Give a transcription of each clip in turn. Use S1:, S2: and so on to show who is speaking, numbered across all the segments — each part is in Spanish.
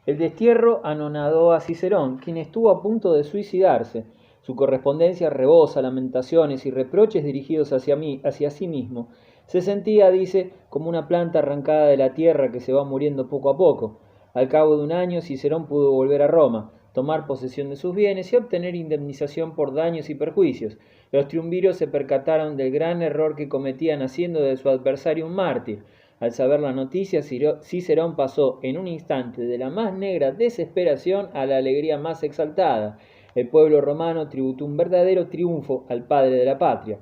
S1: El destierro anonadó a Cicerón, quien estuvo a punto de suicidarse. Su correspondencia rebosa lamentaciones y reproches dirigidos hacia sí mismo. Se sentía, dice, como una planta arrancada de la tierra que se va muriendo poco a poco. Al cabo de un año, Cicerón pudo volver a Roma, tomar posesión de sus bienes y obtener indemnización por daños y perjuicios. Los triunviros se percataron del gran error que cometían haciendo de su adversario un mártir. Al saber la noticia, Cicerón pasó en un instante de la más negra desesperación a la alegría más exaltada. El pueblo romano tributó un verdadero triunfo al padre de la patria.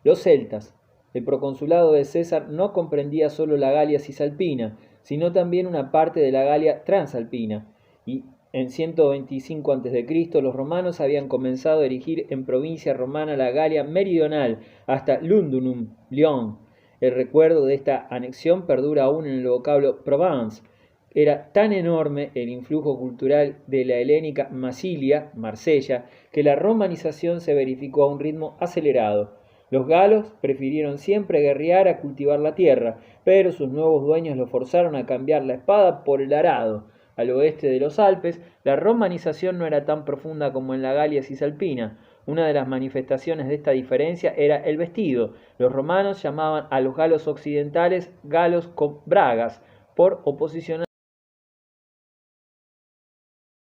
S1: Los celtas. El proconsulado de César no comprendía solo la Galia cisalpina, sino también una parte de la Galia transalpina, y en 125 a.C. los romanos habían comenzado a erigir en provincia romana la Galia meridional hasta Lundunum, Lyon. El recuerdo de esta anexión perdura aún en el vocablo Provence. Era tan enorme el influjo cultural de la helénica Massilia, Marsella, que la romanización se verificó a un ritmo acelerado. Los galos prefirieron siempre guerrear a cultivar la tierra, pero sus nuevos dueños los forzaron a cambiar la espada por el arado. Al oeste de los Alpes, la romanización no era tan profunda como en la Galia cisalpina. Una de las manifestaciones de esta diferencia era el vestido. Los romanos llamaban a los galos occidentales galos con bragas, por oposición a los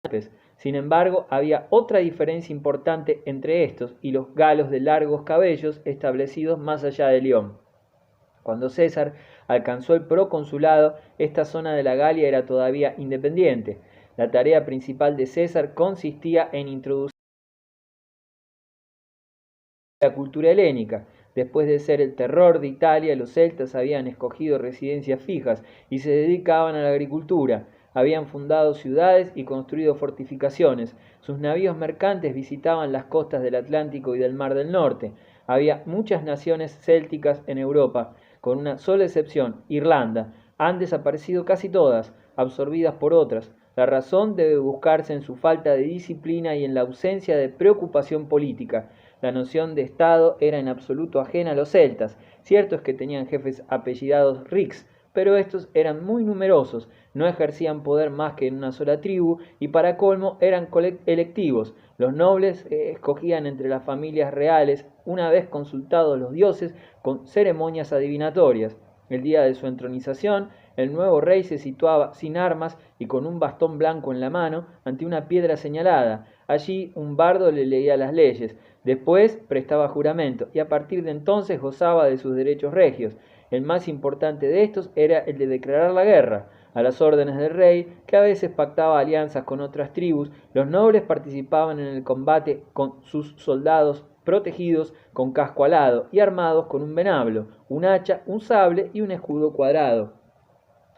S1: Alpes. Sin embargo, había otra diferencia importante entre estos y los galos de largos cabellos establecidos más allá de León. Cuando César alcanzó el proconsulado, esta zona de la Galia era todavía independiente. La tarea principal de César consistía en introducir la cultura helénica. Después de ser el terror de Italia, los celtas habían escogido residencias fijas y se dedicaban a la agricultura. Habían fundado ciudades y construido fortificaciones. Sus navíos mercantes visitaban las costas del Atlántico y del Mar del Norte. Había muchas naciones célticas en Europa, con una sola excepción, Irlanda. Han desaparecido casi todas, absorbidas por otras. La razón debe buscarse en su falta de disciplina y en la ausencia de preocupación política. La noción de Estado era en absoluto ajena a los celtas. Cierto es que tenían jefes apellidados Rix, pero estos eran muy numerosos, no ejercían poder más que en una sola tribu y para colmo eran electivos. Los nobles escogían entre las familias reales una vez consultados los dioses con ceremonias adivinatorias. El día de su entronización, el nuevo rey se situaba sin armas y con un bastón blanco en la mano ante una piedra señalada. Allí un bardo le leía las leyes. Después prestaba juramento y a partir de entonces gozaba de sus derechos regios. El más importante de estos era el de declarar la guerra. A las órdenes del rey, que a veces pactaba alianzas con otras tribus, los nobles participaban en el combate con sus soldados protegidos con casco alado y armados con un venablo, un hacha, un sable y un escudo cuadrado.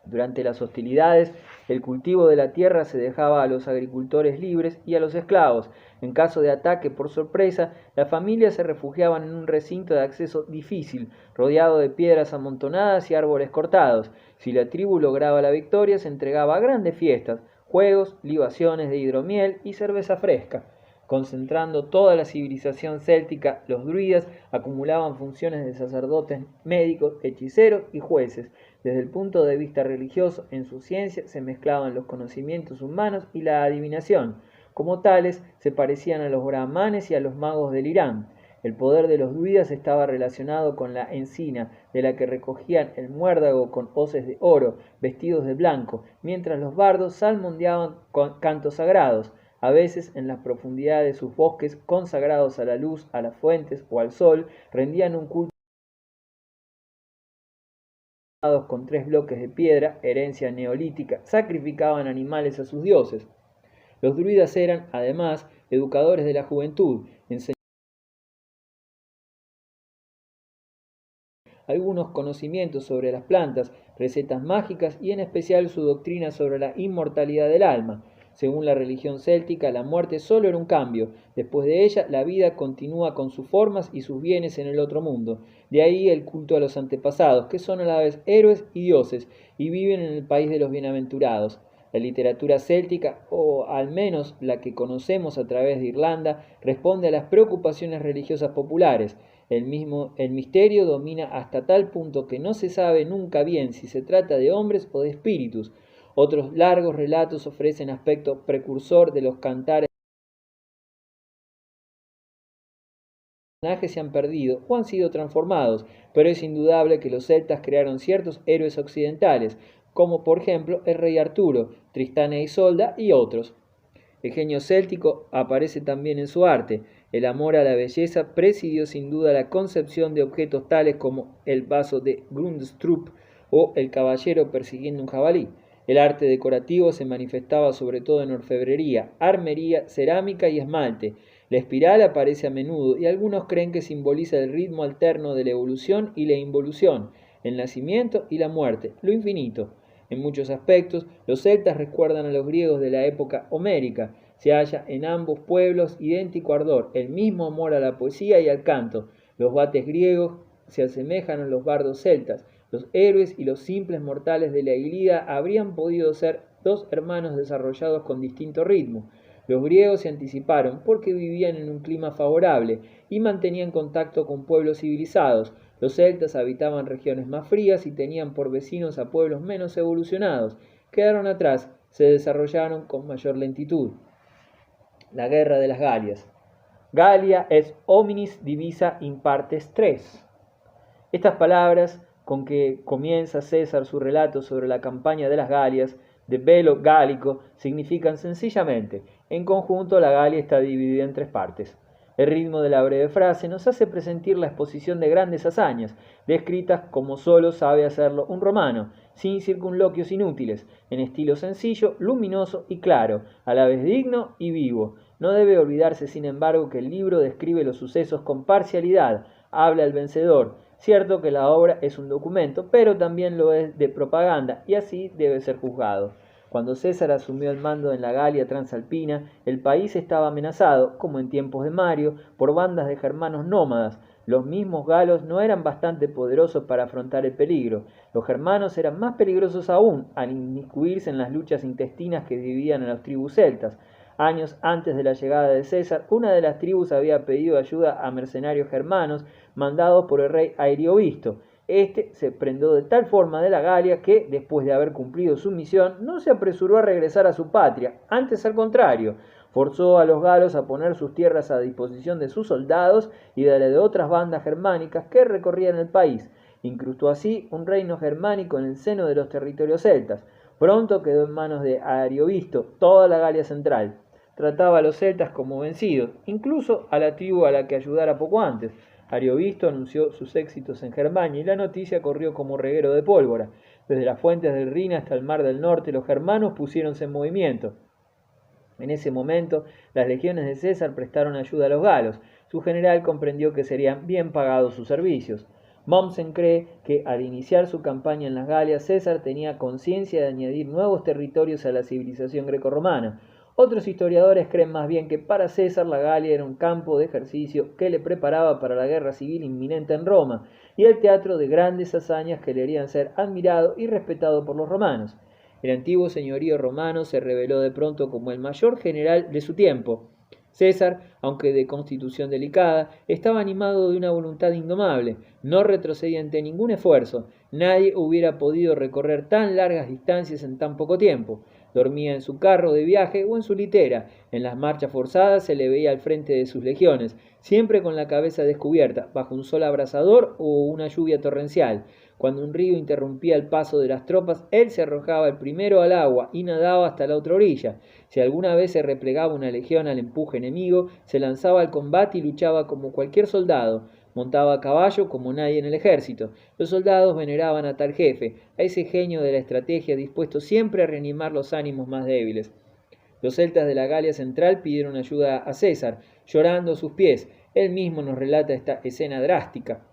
S1: Durante las hostilidades, el cultivo de la tierra se dejaba a los agricultores libres y a los esclavos. En caso de ataque por sorpresa, las familias se refugiaban en un recinto de acceso difícil, rodeado de piedras amontonadas y árboles cortados. Si la tribu lograba la victoria, se entregaba a grandes fiestas, juegos, libaciones de hidromiel y cerveza fresca. Concentrando toda la civilización céltica, los druidas acumulaban funciones de sacerdotes, médicos, hechiceros y jueces. Desde el punto de vista religioso, en su ciencia se mezclaban los conocimientos humanos y la adivinación. Como tales, se parecían a los brahmanes y a los magos del Irán. El poder de los druidas estaba relacionado con la encina, de la que recogían el muérdago con hoces de oro, vestidos de blanco, mientras los bardos salmodiaban con cantos sagrados. A veces, en las profundidades de sus bosques, consagrados a la luz, a las fuentes o al sol, rendían un culto con 3 bloques de piedra, herencia neolítica, sacrificaban animales a sus dioses. Los druidas eran, además, educadores de la juventud, enseñando algunos conocimientos sobre las plantas, recetas mágicas y en especial su doctrina sobre la inmortalidad del alma. Según la religión céltica, la muerte solo era un cambio. Después de ella, la vida continúa con sus formas y sus bienes en el otro mundo. De ahí el culto a los antepasados, que son a la vez héroes y dioses, y viven en el país de los bienaventurados. La literatura céltica, o al menos la que conocemos a través de Irlanda, responde a las preocupaciones religiosas populares. El misterio domina hasta tal punto que no se sabe nunca bien si se trata de hombres o de espíritus. Otros largos relatos ofrecen aspecto precursor de los cantares. Los personajes se han perdido o han sido transformados, pero es indudable que los celtas crearon ciertos héroes occidentales, como por ejemplo el rey Arturo, Tristán e Isolda y otros. El genio céltico aparece también en su arte. El amor a la belleza presidió sin duda la concepción de objetos tales como el vaso de Grundstrup o el caballero persiguiendo un jabalí. El arte decorativo se manifestaba sobre todo en orfebrería, armería, cerámica y esmalte. La espiral aparece a menudo y algunos creen que simboliza el ritmo alterno de la evolución y la involución, el nacimiento y la muerte, lo infinito. En muchos aspectos, los celtas recuerdan a los griegos de la época homérica. Se halla en ambos pueblos idéntico ardor, el mismo amor a la poesía y al canto. Los vates griegos se asemejan a los bardos celtas. Los héroes y los simples mortales de la Ilíada habrían podido ser dos hermanos desarrollados con distinto ritmo. Los griegos se anticiparon porque vivían en un clima favorable y mantenían contacto con pueblos civilizados. Los celtas habitaban regiones más frías y tenían por vecinos a pueblos menos evolucionados. Quedaron atrás, se desarrollaron con mayor lentitud. La guerra de las Galias. Galia es hominis divisa in partes tres. Estas palabras con que comienza César su relato sobre la campaña de las Galias, de Belo Gálico, significan sencillamente: en conjunto la Galia está dividida en tres partes. El ritmo de la breve frase nos hace presentir la exposición de grandes hazañas, descritas como solo sabe hacerlo un romano, sin circunloquios inútiles, en estilo sencillo, luminoso y claro, a la vez digno y vivo. No debe olvidarse, sin embargo, que el libro describe los sucesos con parcialidad, habla el vencedor. Cierto que la obra es un documento, pero también lo es de propaganda, y así debe ser juzgado. Cuando César asumió el mando en la Galia transalpina, el país estaba amenazado, como en tiempos de Mario, por bandas de germanos nómadas. Los mismos galos no eran bastante poderosos para afrontar el peligro. Los germanos eran más peligrosos aún al inmiscuirse en las luchas intestinas que dividían a las tribus celtas. Años antes de la llegada de César, una de las tribus había pedido ayuda a mercenarios germanos mandados por el rey Ariovisto. Este se prendó de tal forma de la Galia que, después de haber cumplido su misión, no se apresuró a regresar a su patria, antes al contrario, forzó a los galos a poner sus tierras a disposición de sus soldados y de otras bandas germánicas que recorrían el país. Incrustó así un reino germánico en el seno de los territorios celtas. Pronto quedó en manos de Ariovisto toda la Galia central. Trataba a los celtas como vencidos, incluso a la tribu a la que ayudara poco antes. Ariovisto anunció sus éxitos en Germania y la noticia corrió como reguero de pólvora. Desde las fuentes del Rin hasta el mar del norte, los germanos pusiéronse en movimiento. En ese momento, las legiones de César prestaron ayuda a los galos. Su general comprendió que serían bien pagados sus servicios. Mommsen cree que al iniciar su campaña en las Galias, César tenía conciencia de añadir nuevos territorios a la civilización grecorromana. Otros historiadores creen más bien que para César la Galia era un campo de ejercicio que le preparaba para la guerra civil inminente en Roma y el teatro de grandes hazañas que le harían ser admirado y respetado por los romanos. El antiguo señorío romano se reveló de pronto como el mayor general de su tiempo. César, aunque de constitución delicada, estaba animado de una voluntad indomable, no retrocedía ante ningún esfuerzo. Nadie hubiera podido recorrer tan largas distancias en tan poco tiempo. Dormía en su carro de viaje o en su litera. En las marchas forzadas se le veía al frente de sus legiones, siempre con la cabeza descubierta, bajo un sol abrasador o una lluvia torrencial. Cuando un río interrumpía el paso de las tropas, él se arrojaba el primero al agua y nadaba hasta la otra orilla. Si alguna vez se replegaba una legión al empuje enemigo, se lanzaba al combate y luchaba como cualquier soldado. Montaba a caballo como nadie en el ejército. Los soldados veneraban a tal jefe, a ese genio de la estrategia dispuesto siempre a reanimar los ánimos más débiles. Los celtas de la Galia central pidieron ayuda a César, llorando a sus pies. Él mismo nos relata esta escena drástica.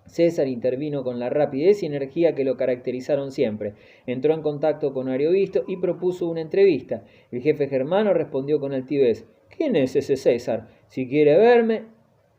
S1: César intervino con la rapidez y energía que lo caracterizaron siempre. Entró en contacto con Ariovisto y propuso una entrevista. El jefe germano respondió con altivez: ¿Quién es ese César? Si quiere verme,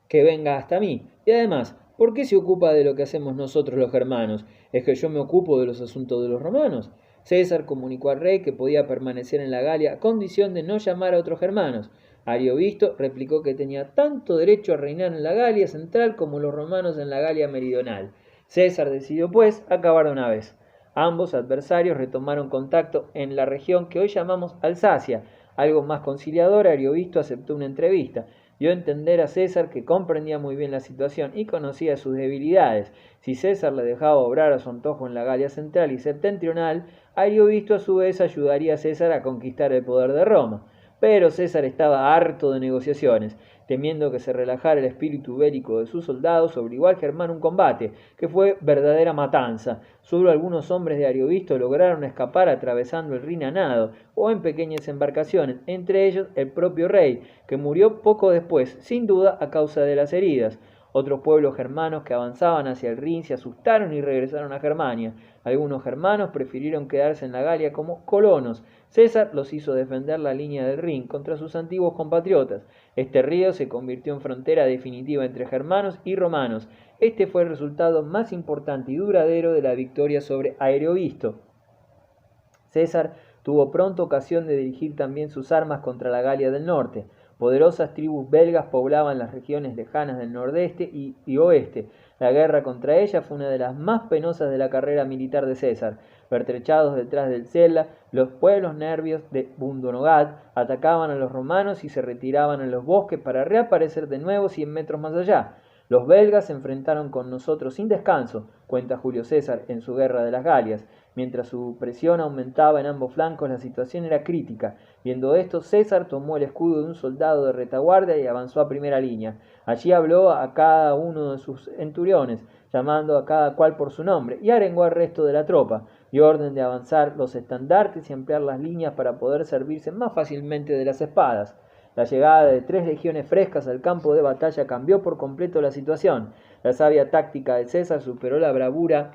S1: que venga hasta mí. Y además, ¿por qué se ocupa de lo que hacemos nosotros los germanos? ¿Es que yo me ocupo de los asuntos de los romanos? César comunicó al rey que podía permanecer en la Galia a condición de no llamar a otros germanos. Ariovisto replicó que tenía tanto derecho a reinar en la Galia central como los romanos en la Galia meridional. César decidió, pues, acabar de una vez. Ambos adversarios retomaron contacto en la región que hoy llamamos Alsacia. Algo más conciliador, Ariovisto aceptó una entrevista. Dio a entender a César que comprendía muy bien la situación y conocía sus debilidades. Si César le dejaba obrar a su antojo en la Galia central y septentrional, Ariovisto a su vez ayudaría a César a conquistar el poder de Roma. Pero César estaba harto de negociaciones. Temiendo que se relajara el espíritu bélico de sus soldados, obligó al germano a un combate, que fue verdadera matanza. Solo algunos hombres de Ariovisto lograron escapar atravesando el Rin a nado, o en pequeñas embarcaciones, entre ellos el propio rey, que murió poco después, sin duda a causa de las heridas. Otros pueblos germanos que avanzaban hacia el Rin se asustaron y regresaron a Germania. Algunos germanos prefirieron quedarse en la Galia como colonos. César los hizo defender la línea del Rin contra sus antiguos compatriotas. Este río se convirtió en frontera definitiva entre germanos y romanos. Este fue el resultado más importante y duradero de la victoria sobre Ariovisto. César tuvo pronto ocasión de dirigir también sus armas contra la Galia del norte. Poderosas tribus belgas poblaban las regiones lejanas del nordeste y oeste. La guerra contra ellas fue una de las más penosas de la carrera militar de César. Pertrechados detrás del Sella, los pueblos nervios de Bundonogad atacaban a los romanos y se retiraban a los bosques para reaparecer de nuevo 100 metros más allá. Los belgas se enfrentaron con nosotros sin descanso, cuenta Julio César en su Guerra de las Galias. Mientras su presión aumentaba en ambos flancos, la situación era crítica. Viendo esto, César tomó el escudo de un soldado de retaguardia y avanzó a primera línea. Allí habló a cada uno de sus centuriones, llamando a cada cual por su nombre, y arengó al resto de la tropa. Dio orden de avanzar los estandartes y ampliar las líneas para poder servirse más fácilmente de las espadas. La llegada de 3 legiones frescas al campo de batalla cambió por completo la situación. La sabia táctica de César superó la bravura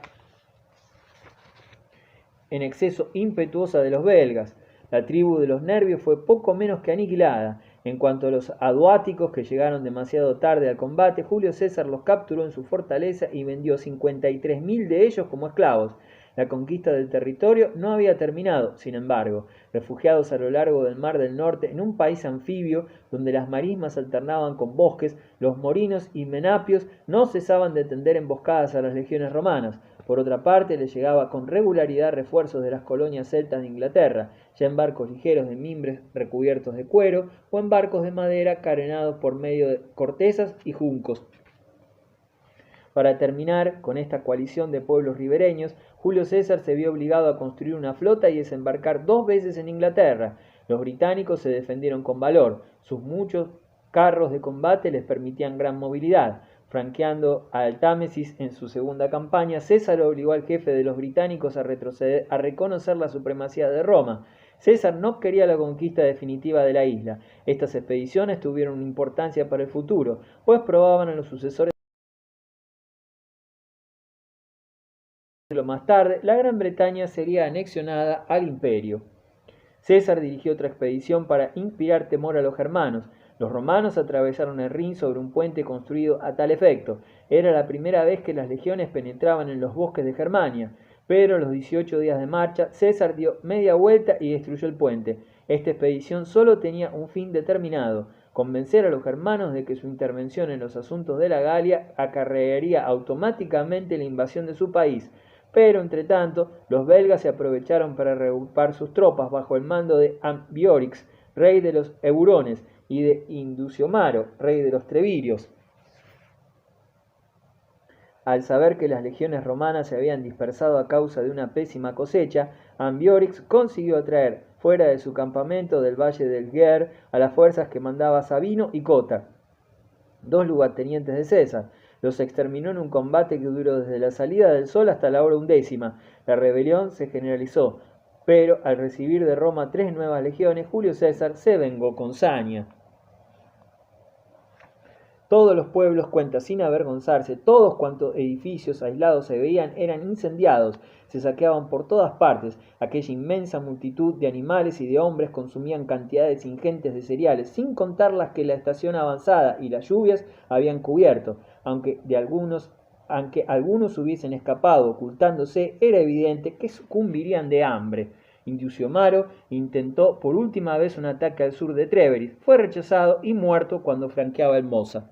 S1: en exceso impetuosa de los belgas. La tribu de los nervios fue poco menos que aniquilada. En cuanto a los aduáticos que llegaron demasiado tarde al combate, Julio César los capturó en su fortaleza y vendió 53.000 de ellos como esclavos. La conquista del territorio no había terminado, sin embargo. Refugiados a lo largo del Mar del Norte, en un país anfibio donde las marismas alternaban con bosques, los morinos y menapios no cesaban de tender emboscadas a las legiones romanas. Por otra parte, le llegaba con regularidad refuerzos de las colonias celtas de Inglaterra, ya en barcos ligeros de mimbres recubiertos de cuero o en barcos de madera carenados por medio de cortezas y juncos. Para terminar con esta coalición de pueblos ribereños, Julio César se vio obligado a construir una flota y desembarcar 2 veces en Inglaterra. Los británicos se defendieron con valor. Sus muchos carros de combate les permitían gran movilidad. Franqueando al Támesis en su segunda campaña, César obligó al jefe de los británicos a reconocer la supremacía de Roma. César no quería la conquista definitiva de la isla. Estas expediciones tuvieron importancia para el futuro, pues probaban a los sucesores. Más tarde, la Gran Bretaña sería anexionada al imperio. César dirigió otra expedición para inspirar temor a los germanos. Los romanos atravesaron el Rin sobre un puente construido a tal efecto. Era la primera vez que las legiones penetraban en los bosques de Germania, pero a los 18 días de marcha, César dio media vuelta y destruyó el puente. Esta expedición solo tenía un fin determinado: convencer a los germanos de que su intervención en los asuntos de la Galia acarrearía automáticamente la invasión de su país. Pero, entre tanto, los belgas se aprovecharon para reagrupar sus tropas bajo el mando de Ambiorix, rey de los Eburones, y de Induciomaro, rey de los Trevirios. Al saber que las legiones romanas se habían dispersado a causa de una pésima cosecha, Ambiorix consiguió atraer fuera de su campamento del valle del Guer a las fuerzas que mandaba Sabino y Cota, 2 lugartenientes de César. Los exterminó en un combate que duró desde la salida del sol hasta la hora 11. La rebelión se generalizó, pero al recibir de Roma 3 nuevas legiones, Julio César se vengó con saña. Todos los pueblos, cuenta sin avergonzarse, todos cuantos edificios aislados se veían eran incendiados, se saqueaban por todas partes. Aquella inmensa multitud de animales y de hombres consumían cantidades ingentes de cereales, sin contar las que la estación avanzada y las lluvias habían cubierto. Aunque algunos hubiesen escapado ocultándose, era evidente que sucumbirían de hambre. Induciomaro intentó por última vez un ataque al sur de Treveris. Fue rechazado y muerto cuando flanqueaba el Mosa.